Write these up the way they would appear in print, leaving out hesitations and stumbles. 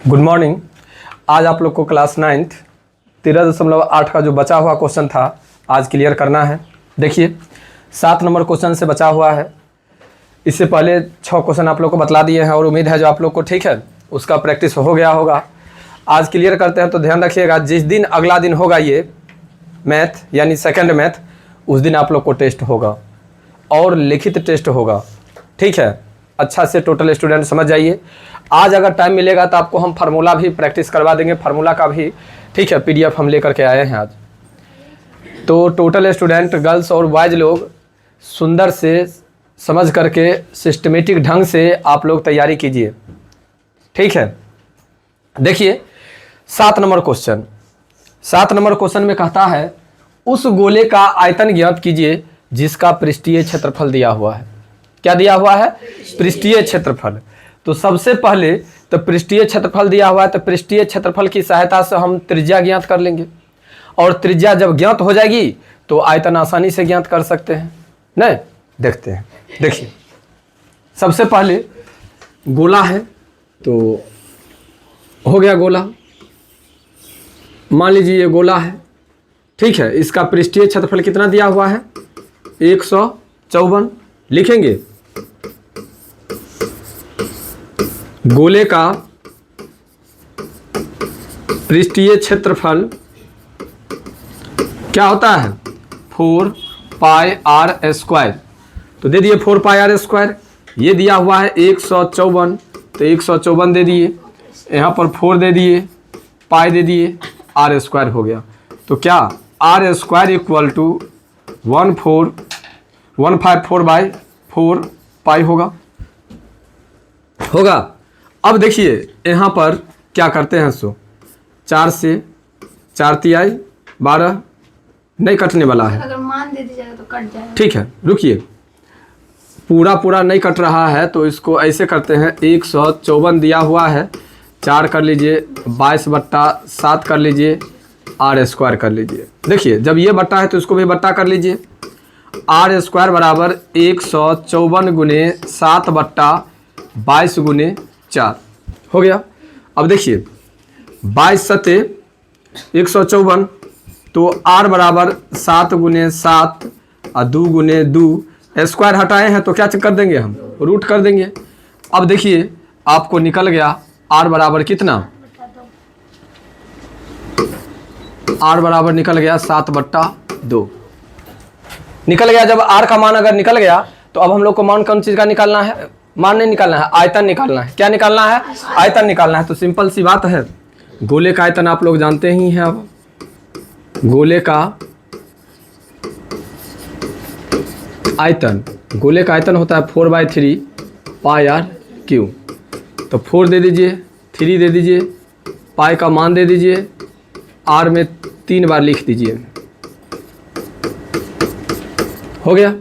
Good morning. आज आप लोग को क्लास 9th 13.8 का जो बचा हुआ क्वेश्चन था आज क्लियर करना है। देखिए 7 नंबर क्वेश्चन से बचा हुआ है। इससे पहले 6 क्वेश्चन आप लोग को बतला दिए हैं और उम्मीद है जो आप लोग को ठीक है उसका प्रैक्टिस हो गया होगा। आज क्लियर करते हैं, तो ध्यान रखिएगा जिस दिन अगला दिन होगा ये मैथ यानी सेकंड मैथ, उस दिन आप लोग को टेस्ट होगा और लिखित टेस्ट होगा। ठीक है, अच्छा से टोटल स्टूडेंट समझ जाइए। आज अगर टाइम मिलेगा तो आपको हम फार्मूला भी प्रैक्टिस करवा देंगे, फार्मूला का भी ठीक है पीडीएफ हम लेकर के आए हैं आज। तो टोटल स्टूडेंट गर्ल्स और बॉयज़ लोग सुंदर से समझ करके सिस्टमेटिक ढंग से आप लोग तैयारी कीजिए। ठीक है, देखिए 7 नंबर क्वेश्चन। 7 नंबर क्वेश्चन में कहता है उस गोले का आयतन ज्ञात कीजिए जिसका पृष्ठीय क्षेत्रफल दिया हुआ है। क्या दिया हुआ है? पृष्ठीय क्षेत्रफल। तो सबसे पहले तो पृष्ठीय क्षेत्रफल दिया हुआ है, तो पृष्ठीय क्षेत्रफल की सहायता से हम त्रिज्या ज्ञात कर लेंगे और त्रिज्या जब ज्ञात हो जाएगी तो आयतन आसानी से ज्ञात कर सकते हैं। नहीं, देखते हैं। देखिए सबसे पहले गोला है, तो हो गया गोला। मान लीजिए ये गोला है, ठीक है। इसका पृष्ठीय क्षेत्रफल कितना दिया हुआ है? 154 लिखेंगे। गोले का पृष्ठीय क्षेत्रफल क्या होता है? 4 पाई आर स्क्वायर। तो दे दिए 4 पाई आर स्क्वायर। ये दिया हुआ है 154, तो 154 दे दिए, यहाँ पर 4 दे दिए, पाई दे दिए, आर स्क्वायर हो गया। तो क्या आर स्क्वायर इक्वल टू 154/4 पाई होगा। अब देखिए यहाँ पर क्या करते हैं, सो 4 से 4 तिहाई 12 नहीं कटने वाला है। अगर मान दे दीजिएगा तो कट जाएगा। ठीक है, रुकिए, पूरा नहीं कट रहा है तो इसको ऐसे करते हैं। 154 दिया हुआ है, 4 कर लीजिए, 22/7 कर लीजिए, आर स्क्वायर कर लीजिए। देखिए जब ये बट्टा है तो इसको भी बट्टा कर लीजिए। आर स्क्वायर बराबर 154 गुने 7/22 गुने 4 हो गया। अब देखिए 22 सते 154, तो आर बराबर 7 गुने 7 और 2 गुने 2। स्क्वायर हटाए हैं तो क्या कर देंगे हम? रूट कर देंगे। अब देखिए आपको निकल गया आर बराबर कितना? आर बराबर निकल गया 7/2 निकल गया। जब आर का मान अगर निकल गया तो अब हम लोग को मान कौन चीज़ का निकालना है? मान नहीं निकालना है, आयतन निकालना है। क्या निकालना है? आयतन निकालना है। तो सिंपल सी बात है, गोले का आयतन आप लोग जानते ही हैं। अब गोले का आयतन होता है 4/3 पाई आर क्यू। तो 4 दे दीजिए, 3 दे दीजिए, पाई का मान दे दीजिए, आर में 3 बार लिख दीजिए। हो गया।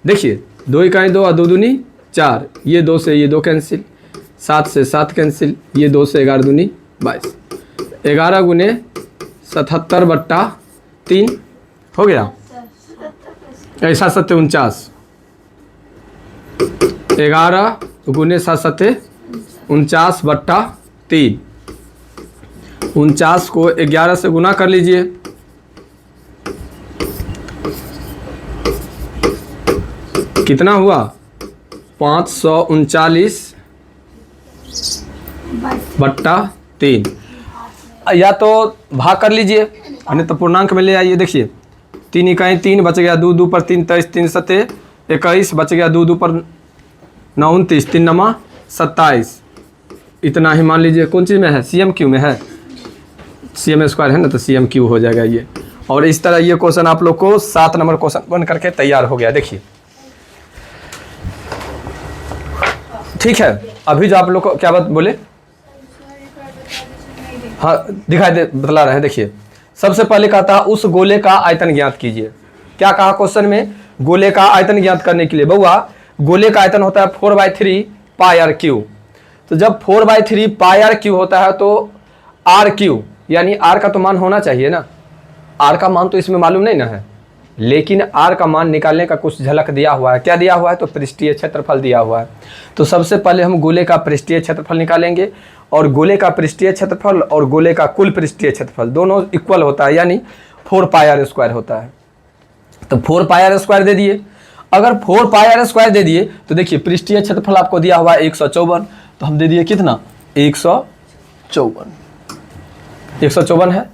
देखिए 2 इकाई 2 और 2 दूनी 4, ये 2 से ये 2 कैंसिल, 7 से 7 कैंसिल, ये 2 से 11 दूनी 22, 11 गुने 77/3 हो गया। ऐसा 7 49, 11 गुने 7 49/3। 49 को 11 से गुना कर लीजिए, कितना हुआ? 539/3। या तो भाग कर लीजिए, नहीं तो पूर्णांक में ले आइए। देखिए 3 इकाई 3 बच गया, 2 2 पर 3 23, 3 सते 21 बच गया, 2 2 पर 9 29, 3 नमा 27। इतना ही मान लीजिए। कौन चीज़ में है? CMQ में है। CM स्क्वायर है ना, तो CMQ हो जाएगा ये। और इस तरह ये क्वेश्चन आप लोग को 7 नंबर क्वेश्चन बन करके तैयार हो गया। देखिए ठीक है, अभी जो आप लोग को क्या बात बोले, हाँ दिखाई दे, बतला रहे हैं। देखिए सबसे पहले कहता है उस गोले का आयतन ज्ञात कीजिए। क्या कहा क्वेश्चन में? गोले का आयतन ज्ञात करने के लिए बउआ गोले का आयतन होता है 4/3 पाई आर क्यू। तो जब 4/3 पाई आर क्यू होता है तो आर क्यू यानी आर का तो मान होना चाहिए ना। आर का मान तो इसमें मालूम नहीं ना है, लेकिन आर का मान निकालने का कुछ झलक दिया हुआ है। क्या दिया हुआ है? तो पृष्ठीय क्षेत्रफल दिया हुआ है। तो सबसे पहले हम गोले का पृष्ठीय क्षेत्रफल निकालेंगे, और गोले का पृष्ठीय क्षेत्रफल और गोले का कुल पृष्ठीय क्षेत्रफल दोनों इक्वल होता है, यानी 4 पाई आर स्क्वायर होता है। तो 4 पाई आर स्क्वायर दे दिए। अगर 4 पाई आर स्क्वायर दे दिए तो देखिए पृष्ठीय क्षेत्रफल आपको दिया हुआ है 154, तो हम दे दिए कितना? 154 है।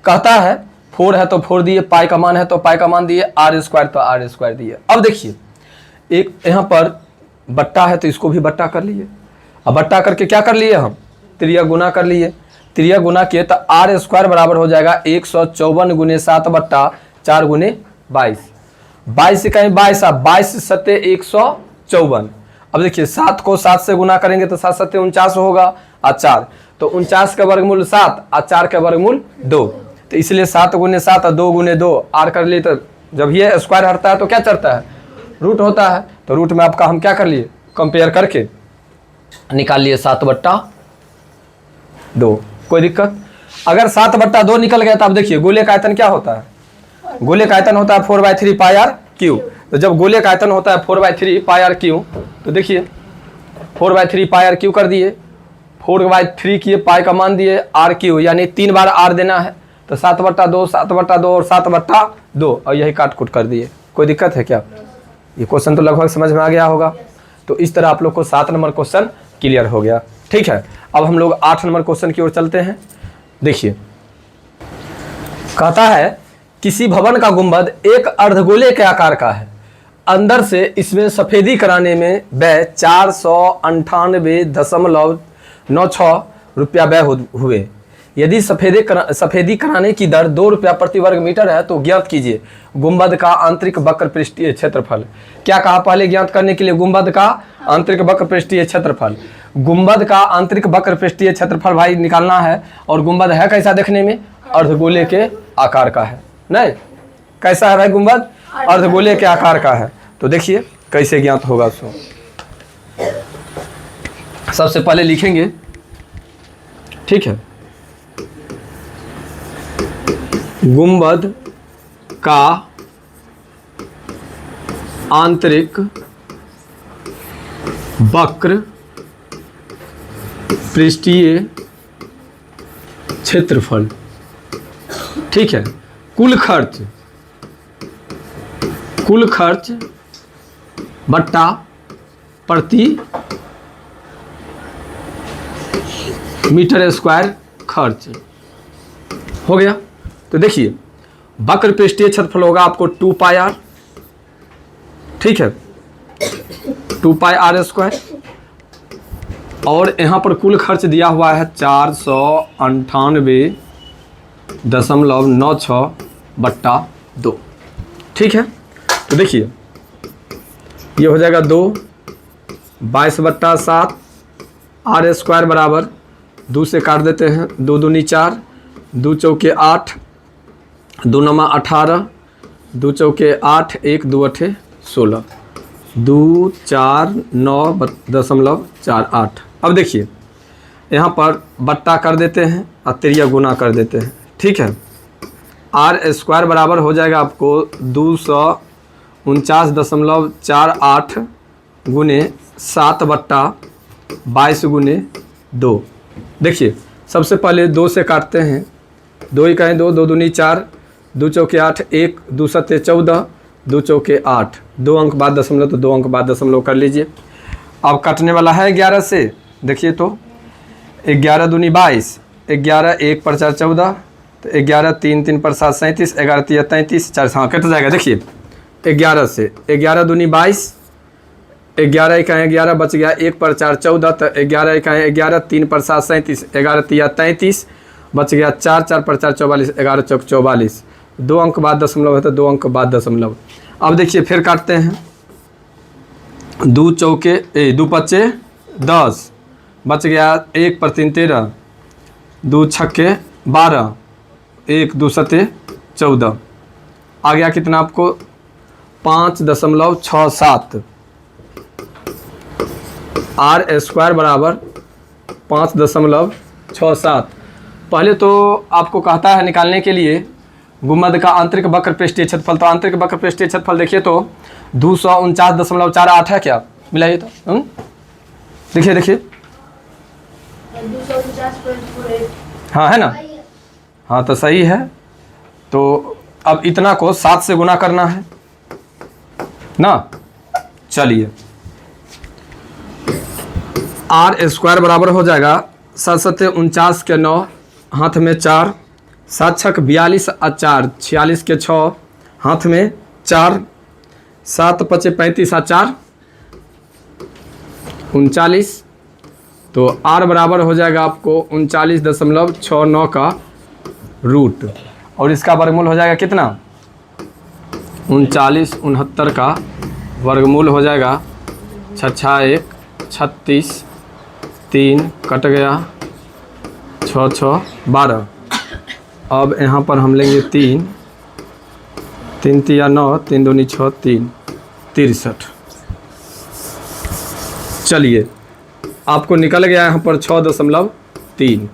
कहता है 4 है तो 4 दिए, पाई का मान है तो पाई का मान दिए, आर स्क्वायर तो आर स्क्वायर दिए। अब देखिए एक यहाँ पर बट्टा है तो इसको भी बट्टा कर लिए। अब बट्टा करके क्या कर लिए? हम त्रिया गुना कर लिए। त्रिया गुना किए तो आर स्क्वायर बराबर हो जाएगा 154 गुने 7 बट्टा 4 गुने 22। 22 से कहीं 22, 22 सत्ते 154। अब देखिए 7 को 7 से गुना करेंगे तो 7 सत्ते 49 होगा, और 4 तो 49 का वर्गमूल 7 और 4 का वर्गमूल 2। तो इसलिए 7 गुने 7 और 2 गुने 2 आर कर लिए। तो जब ये स्क्वायर हटता है तो क्या चढ़ता है? रूट होता है। तो रूट में आपका हम क्या कर लिए? कंपेयर करके निकाल लिए 7/2। कोई दिक्कत? अगर 7/2 निकल गया तो अब देखिए गोले का आयतन क्या होता है? गोले का आयतन होता है 4/3 पाई आर क्यू। तो जब गोले का आयतन होता है 4/3 पाई आर क्यू, तो देखिए 4/3 पाई आर क्यू कर दिए, 4/3 किए, पाई का मान दिए, आर क्यू यानी 3 बार आर देना है। तो 7/2 7/2 और 7/2 और यही काट कुट कर दिए। कोई दिक्कत है क्या? ये क्वेश्चन तो लगभग समझ में आ गया होगा। तो इस तरह आप लोग को 7 नंबर क्वेश्चन क्लियर हो गया। ठीक है, अब हम लोग 8 नंबर क्वेश्चन की ओर चलते हैं। देखिए कहता है किसी भवन का गुंबद एक अर्धगोले के आकार का है, अंदर से इसमें सफेदी कराने में व्यय 498.96 रुपया व्यय हुए। यदि सफेदी कराने की दर 2 रुपया प्रति वर्ग मीटर है तो ज्ञात कीजिए गुंबद का आंतरिक वक्र पृष्ठीय क्षेत्रफल। क्या कहा पहले ज्ञात करने के लिए? गुंबद का आंतरिक वक्र पृष्ठीय क्षेत्रफल। गुंबद का आंतरिक वक्र पृष्ठीय क्षेत्रफल भाई निकालना है। और गुंबद है कैसा देखने में? अर्धगोले के आकार का है। नहीं, कैसा है भाई गुंबद? अर्धगोले के आकार का है। तो देखिए कैसे ज्ञात होगा। सो सबसे पहले लिखेंगे, ठीक है, गुंबद का आंतरिक वक्र पृष्ठीय क्षेत्रफल। ठीक है, कुल खर्च बट्टा प्रति मीटर स्क्वायर खर्च हो गया। तो देखिए वक्र पृष्ठीय क्षेत्रफल होगा आपको 2 पाई आर। ठीक है, 2 पाई आर स्क्वायर, और यहाँ पर कुल खर्च दिया हुआ है 498.96/2। ठीक है, तो देखिए ये हो जाएगा 2 22/7 आर स्क्वायर बराबर 2 से काट देते हैं, 2 दूनी 4, 2 चौके 8, 2 नमा 18, 2 चौके 8, 1 2 8 16, 2 4 9.48। अब देखिए यहाँ पर बट्टा कर देते हैं और त्रिया गुना कर देते हैं। ठीक है, आर स्क्वायर बराबर हो जाएगा आपको 249.48 गुने 7/22 गुने 2। देखिए सबसे पहले 2 से काटते हैं, 2 ही कहें 2, 2 दूनी 4, 2 चौके 8, 1 2 सत्ते 14, 2 चौके 8, 2 अंक बाद दशमलव, तो 2 अंक बाद दशमलव कर लीजिए। अब कटने वाला है 11 से। देखिए तो 11 दूनी 22, 11 1 पर 4 14, तो 11 3 3 पर 7 37, 11 3 33, 4 हाँ कट जाएगा। देखिए 11 से 11 दूनी 22, 11 इकाएँ 11 बच गया, 1 पर 4 14, तो 11 इकाएँ 11, 3 पर 7 37, 11 3 33 बच गया, 4 4 पर 4 44, 11 चौक 44, 2 अंक बाद दशमलव है तो 2 अंक बाद दशमलव। अब देखिए फिर काटते हैं, 2 चौके 2 पच्चे 10 बच गया, 1 पर 3 13, 2 छक्के 12, 1 2 सत्ते 14, आ गया कितना आपको 5.67। आर स्क्वायर बराबर 5.67। पहले तो आपको कहता है निकालने के लिए गुम्बद का आंतरिक वक्र पृष्ठीय क्षेत्रफल, तो आंतरिक वक्र पृष्ठीय क्षेत्रफल देखिए तो 249.48 क्या मिला ये तो देखिए देखिए 249.48। हाँ है ना, हाँ तो सही है। तो अब इतना को 7 से गुना करना है ना। चलिए r² बराबर हो जाएगा 7 सत्ते 49 के 9, हाथ में 4, 7 छक 42 और 4 46 के 6, हाथ में 4, 7 पचे 35 और 4 39। तो r बराबर हो जाएगा आपको 39.69 का रूट, और इसका वर्गमूल हो जाएगा कितना 3969 का वर्गमूल हो जाएगा 6 1 36, 3 कट गया 6 6 12। अब यहाँ पर हम लेंगे 3 3 तिया 9, 3 दूनी 6, 3 63। चलिए आपको निकल गया यहाँ पर 6.3।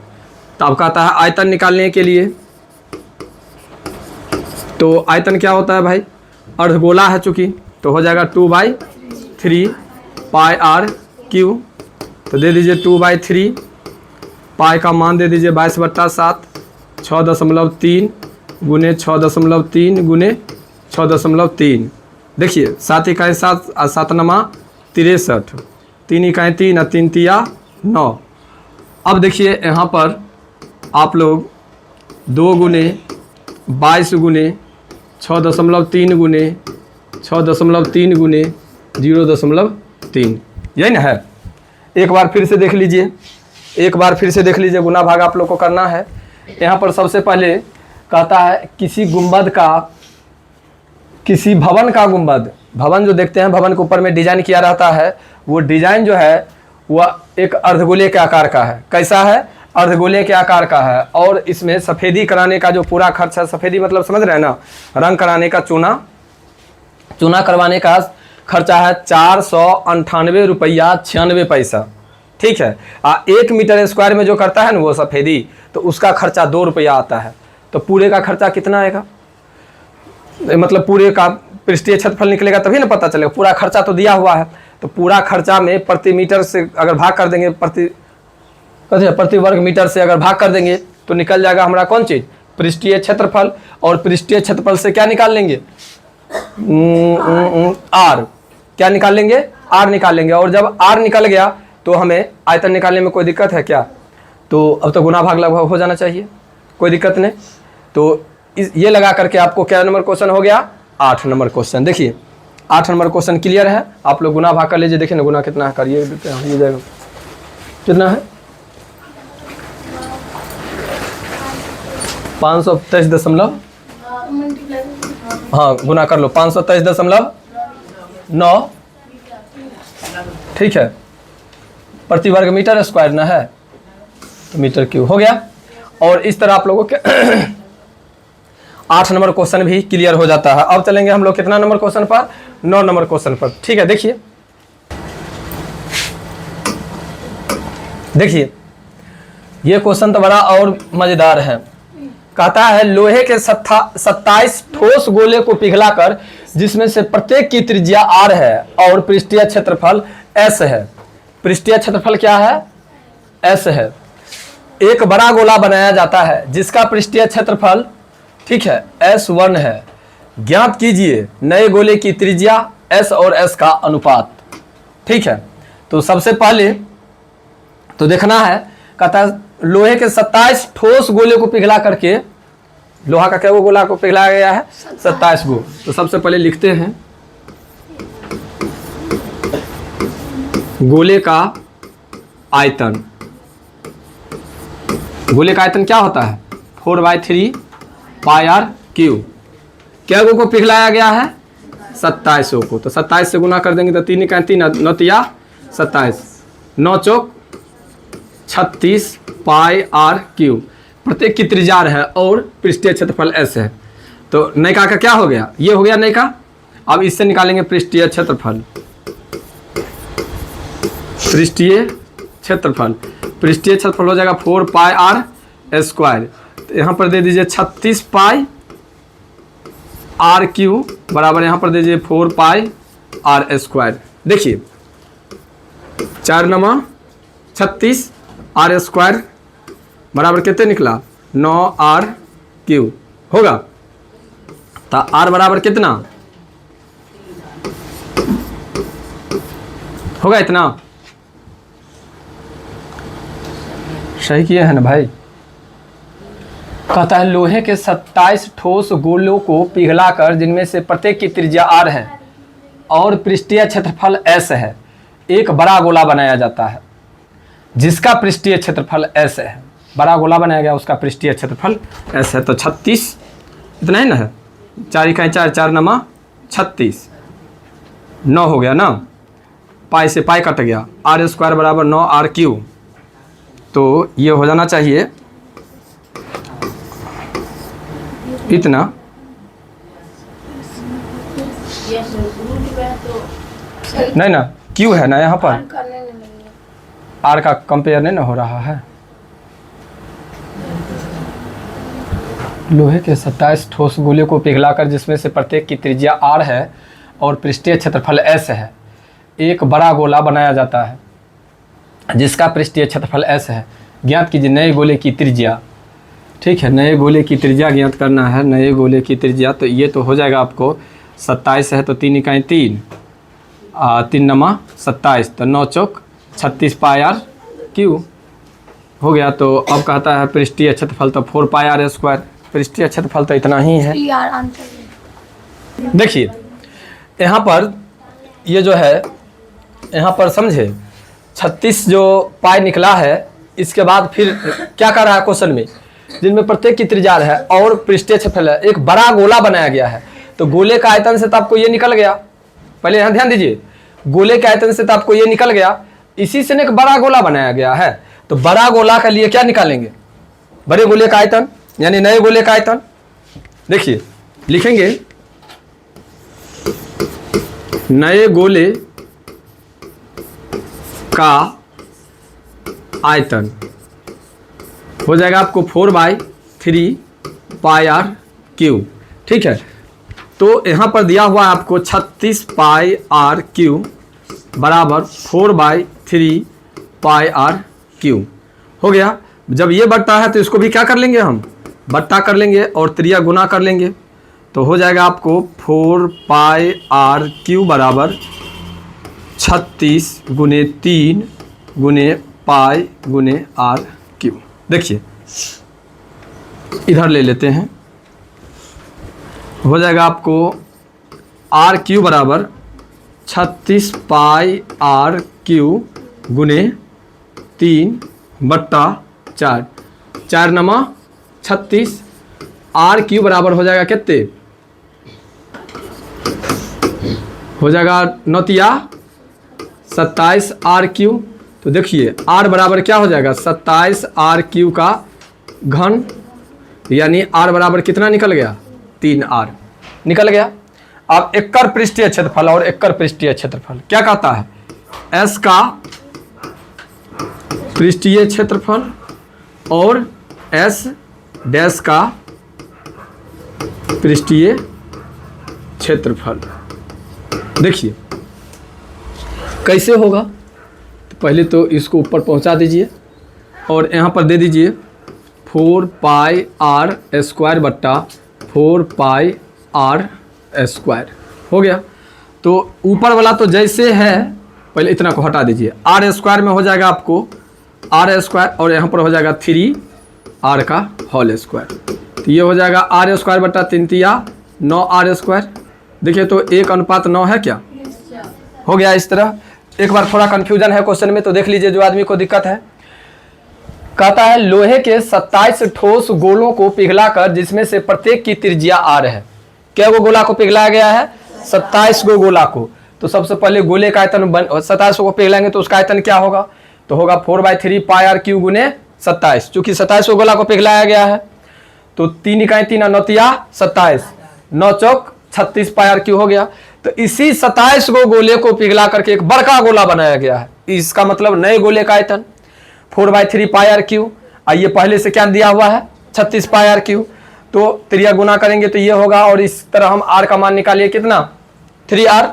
तो आपका आता है आयतन निकालने के लिए। तो आयतन क्या होता है भाई, अर्धगोला है चूँकि, तो हो जाएगा 2/3 पाई r क्यू। तो दे दीजिए 2/3, पाई का मान दे दीजिए 22/7, 6.3 गुने 6.3 गुने 6.3। देखिए 7 इकाई 7 और 7 नमा 63, 3 इकाई 3 और 3 तिया 9। अब देखिए यहाँ पर आप लोग 2 गुने 22 गुने 6.3 गुने 6.3 गुने 0.3, यही ना है। एक बार फिर से देख लीजिए, एक बार फिर से देख लीजिए, गुना भाग आप लोग को करना है। यहाँ पर सबसे पहले कहता है किसी गुंबद का, किसी भवन का गुंबद, भवन जो देखते हैं भवन के ऊपर में डिजाइन किया रहता है, वो डिजाइन जो है वह एक अर्धगोले के आकार का है। कैसा है, अर्धगोले के आकार का है। और इसमें सफ़ेदी कराने का जो पूरा खर्च है, सफ़ेदी मतलब समझ रहे हैं ना, रंग कराने का, चूना करवाने का खर्चा है 498 रुपया 96 पैसा। ठीक है। 1 मीटर स्क्वायर में जो करता है ना वो सफ़ेदी, तो उसका खर्चा 2 रुपया आता है। तो पूरे का खर्चा कितना आएगा, मतलब पूरे का पृष्ठीय क्षेत्रफल निकलेगा तभी ना पता चलेगा। पूरा खर्चा तो दिया हुआ है, तो पूरा खर्चा में प्रति मीटर से अगर भाग कर देंगे, प्रति वर्ग मीटर से अगर भाग कर देंगे तो निकल जाएगा हमारा कौन चीज़, पृष्ठीय क्षेत्रफल। और पृष्ठीय क्षेत्रफल से क्या निकाल लेंगे, r क्या निकाल लेंगे, r निकाल लेंगे। और जब r निकल गया तो हमें आयतन निकालने में कोई दिक्कत है क्या, तो अब तो गुना भाग लगभग हो जाना चाहिए, कोई दिक्कत नहीं। तो ये लगा करके आपको क्या नंबर क्वेश्चन हो गया, 8 नंबर क्वेश्चन। देखिए 8 नंबर क्वेश्चन क्लियर है। आप लोग गुना भाग कर लीजिए, देखिए ना गुना कितना है, करिए देते हैं, ये जाएगा कितना है 523 हाँ गुना कर लो 523.9, ठीक है, प्रति वर्ग मीटर स्क्वायर ना है तो मीटर क्यूब हो गया। और इस तरह आप लोगों के 8 नंबर क्वेश्चन भी क्लियर हो जाता है। अब चलेंगे हम लोग कितना नंबर क्वेश्चन पर, 9 नंबर क्वेश्चन पर। ठीक है, देखिए देखिए ये क्वेश्चन तो बड़ा और मजेदार है। कहता है लोहे के 27 ठोस गोले को पिघलाकर जिसमें से प्रत्येक की त्रिज्या r है और पृष्ठीय क्षेत्रफल s है। पृष्ठीय क्षेत्रफल क्या है, s है। एक बड़ा गोला बनाया जाता है जिसका पृष्ठीय क्षेत्रफल, ठीक है, S1 है। ज्ञात कीजिए नए गोले की त्रिज्या s और s का अनुपात। ठीक है, तो सबसे पहले तो देखना है, कहता है लोहे के 27 ठोस गोले को पिघला करके, लोहा का क्या वो गोला को पिघलाया गया है 27 गो। तो सबसे पहले लिखते हैं गोले का आयतन। गोले का आयतन क्या होता है 4/3 पाई r क्यूब। क्या गो को पिघलाया गया है 27 को। तो 27 से गुना कर देंगे तो 3 का 3 9 तिया 27, 9 चौक 36 पाई r क्यूब। प्रत्येक की त्रिज्या है और पृष्ठीय क्षेत्रफल s है। तो नयका का क्या हो गया, ये हो गया नयका। अब इससे निकालेंगे पृष्ठीय क्षेत्रफल। पृष्ठीय क्षेत्रफल, पृष्ठीय क्षेत्रफल हो जाएगा 4 पाई r स्क्वायर। तो यहाँ पर दे दीजिए 36 पाई आर क्यू बराबर यहाँ पर दीजिए 4 पाई आर स्क्वायर। देखिए 4 नमा 36 आर स्क्वायर बराबर कितने निकला 9 आर क्यू होगा। तो आर बराबर कितना होगा, इतना सही किया है ना भाई। कहता है लोहे के 27 ठोस गोलों को पिघलाकर जिनमें से प्रत्येक की त्रिज्या r है और पृष्ठीय क्षेत्रफल s है, एक बड़ा गोला बनाया जाता है जिसका पृष्ठीय क्षेत्रफल s है। बड़ा गोला बनाया गया, उसका पृष्ठीय क्षेत्रफल s है। तो 36 इतना ही ना है, 4 इकाई 4 4 नमा 36 9 हो गया ना, पाई से पाई कट गया, आर स्क्वायर बराबर 9 आर क्यू। तो ये हो जाना चाहिए इतना। नहीं ना, क्यू है ना यहाँ पर, आर का कंपेयर नहीं ना हो रहा है। लोहे के 27 ठोस गोले को पिघलाकर जिसमें से प्रत्येक की त्रिज्या r है और पृष्ठीय क्षेत्रफल s है, एक बड़ा गोला बनाया जाता है जिसका पृष्ठीय क्षेत्रफल s है। ज्ञात कीजिए नए गोले की त्रिज्या। ठीक है, नए गोले की त्रिज्या ज्ञात करना है, नए गोले की त्रिज्या। तो ये तो हो जाएगा आपको 27 है तो 3 इकाई 3 3 नमा 27, तो 9 चौक 36 पाई आर क्यू हो गया। तो अब कहता है पृष्ठीय क्षेत्रफल, तो 4 पाई आर स्क्वायर। पृष्ठीय क्षेत्रफल तो इतना ही है। देखिए यहाँ पर ये जो है, यहाँ पर समझे 36 जो पाई निकला है, इसके बाद फिर क्या कर रहा है क्वेश्चन में, जिनमें प्रत्येक की त्रिज्या है और पृष्ठीय क्षेत्रफल है, एक बड़ा गोला बनाया गया है। तो गोले का आयतन से तो आपको ये निकल गया, पहले यहाँ ध्यान दीजिए, गोले के आयतन से तो आपको ये निकल गया, इसी से एक बड़ा गोला बनाया गया है। तो बड़ा गोला के लिए क्या निकालेंगे, बड़े गोले का आयतन यानी नए गोले का आयतन। देखिए लिखेंगे नए गोले का आयतन हो जाएगा आपको 4/3 पाई आर क्यू। ठीक है, तो यहाँ पर दिया हुआ है आपको 36 पाई आर क्यू बराबर 4/3 पाई आर क्यू हो गया। जब ये बढ़ता है तो इसको भी क्या कर लेंगे, हम बट्टा कर लेंगे और त्रिया गुना कर लेंगे। तो हो जाएगा आपको 4 पाई आर क्यू बराबर 36 गुने 3 गुने पाई गुने आर क्यू। देखिए इधर ले लेते हैं, हो जाएगा आपको आर क्यू बराबर 36 पाई आर क्यू गुने 3 बट्टा 4, 4 नमा 36, आर क्यू बराबर हो जाएगा कितने, हो जाएगा 9 27 आर क्यू। तो देखिए आर बराबर क्या हो जाएगा 27 आर क्यू का घन, यानी आर बराबर कितना निकल गया 3 आर निकल गया। अब एकड़ पृष्ठीय क्षेत्रफल और एकड़ पृष्ठीय क्षेत्रफल क्या कहता है, एस का पृष्ठीय क्षेत्रफल और एस डैश का पृष्ठीय क्षेत्रफल। देखिए कैसे होगा, तो पहले तो इसको ऊपर पहुंचा दीजिए और यहाँ पर दे दीजिए 4 पाई आर स्क्वायर बट्टा 4 पाई आर स्क्वायर हो गया। तो ऊपर वाला तो जैसे है, पहले इतना को हटा दीजिए, आर स्क्वायर में हो जाएगा आपको आर स्क्वायर और यहाँ पर हो जाएगा 3 आर का होल स्क्वायर। तो ये हो जाएगा आर स्क्वायर बट्टा 3 तिया 9 आर स्क्वायर। देखिए तो 1:9 है क्या, हो गया इस तरह। एक बार थोड़ा कन्फ्यूजन है क्वेश्चन में तो देख लीजिए, जो आदमी को दिक्कत है। कहता है लोहे के 27 ठोस गोलों को पिघलाकर जिसमें से प्रत्येक की त्रिज्या r है। क्या वो गोला को पिघलाया गया है, 27 गो गोला को। तो सबसे पहले गोले का आयतन 27 को पिघलाएंगे तो उसका आयतन क्या होगा, तो होगा 4/3 पाई आर क्यू गुने 27, चूंकि 27 गो गोला को पिघलाया गया है। तो 3 इकाई 3 9 27, 9 चौक 36 पाई आर क्यू हो गया। तो इसी 27 गो गोले को पिघला करके एक बड़का गोला बनाया गया है। इसका मतलब नए गोले का आयतन 4/3 पाई आर क्यू। ये पहले से क्या दिया हुआ है 36 पाई आर क्यू। तो त्रिया गुना करेंगे तो ये होगा, और इस तरह हम r का मान निकालिए कितना 3r।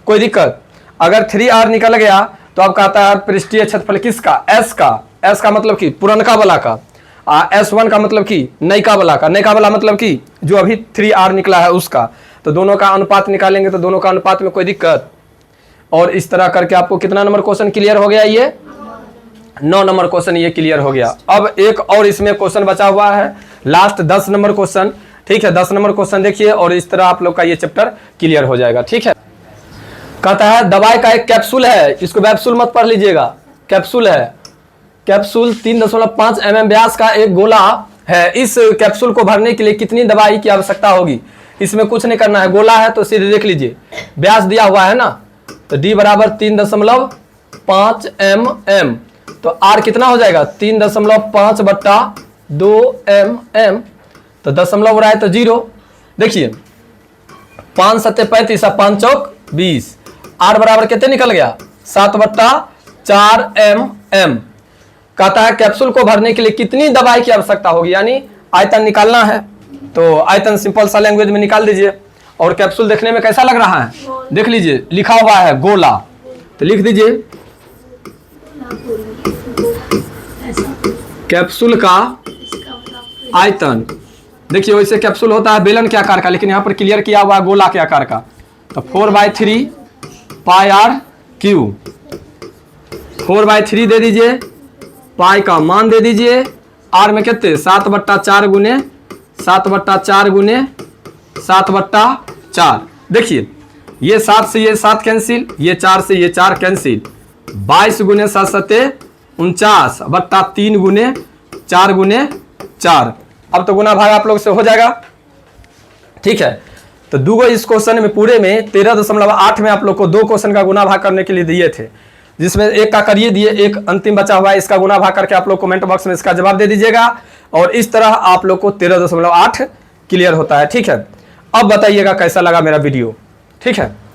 कोई दिक्कत? अगर 3r निकल गया तो अब कहता है पृष्ठीय क्षेत्रफल किसका, s का मतलब कि पुरनका वाला का, S1 का मतलब कि नयका वाला मतलब कि जो अभी 3r निकला है उसका। तो दोनों का अनुपात निकालेंगे तो दोनों का अनुपात में कोई दिक्कत। और इस तरह करके आपको कितना नंबर क्वेश्चन क्लियर हो गया, ये 9 नंबर क्वेश्चन ये क्लियर हो गया। अब एक और इसमें क्वेश्चन बचा हुआ है, लास्ट 10 नंबर क्वेश्चन। ठीक है, 10 नंबर क्वेश्चन देखिए और इस तरह आप लोग का ये चैप्टर क्लियर हो जाएगा। ठीक है, कहता है दवाई का एक कैप्सूल है, इसको कैप्सूल मत पढ़ लीजिएगा, कैप्सूल है, कैप्सूल 3.5 mm व्यास का एक गोला है। इस कैप्सूल को भरने के लिए कितनी दवाई की आवश्यकता होगी? इसमें कुछ नहीं करना है, गोला है तो सीधे देख लीजिए, व्यास दिया हुआ है ना, तो d बराबर 3.5 mm, तो r कितना हो जाएगा 3.5/2 mm, तो दशमलव रहा है तो 0। देखिए 5 7 35 और 5 चौक 20, r बराबर कितने निकल गया 7/4 mm। कहता है कैप्सूल को भरने के लिए कितनी दवाई की आवश्यकता होगी, यानी आयतन निकालना है। तो आयतन सिंपल सा लैंग्वेज में निकाल दीजिए। और कैप्सूल देखने में कैसा लग रहा है, देख लीजिए लिखा हुआ है गोला, तो लिख दीजिए कैप्सूल का आयतन। देखिए वैसे कैप्सूल होता है बेलन के आकार का, लेकिन यहाँ पर क्लियर किया हुआ है गोला के आकार का। तो 4/3 πr3, 4/3 दे दीजिए, पाई का मान दे दीजिए, r में कितने 7/4 गुने 7/4। देखिए ये 7 से ये 7 कैंसिल, ये 4 से ये 4 कैंसिल, 22 गुने 7 7 49/3 गुने 4 गुने 4। अब तो गुना भाग आप लोग से हो जाएगा। ठीक है, तो दो इस क्वेश्चन में पूरे में 13.8 में आप लोग को 2 क्वेश्चन का गुना भाग करने के लिए दिए थे, जिसमें एक का करिए दिए, एक अंतिम बचा हुआ है, इसका गुना भाग करके आप लोग कमेंट बॉक्स में इसका जवाब दे दीजिएगा। और इस तरह आप लोग को 13.8 क्लियर होता है। ठीक है, अब बताइएगा कैसा लगा मेरा वीडियो। ठीक है।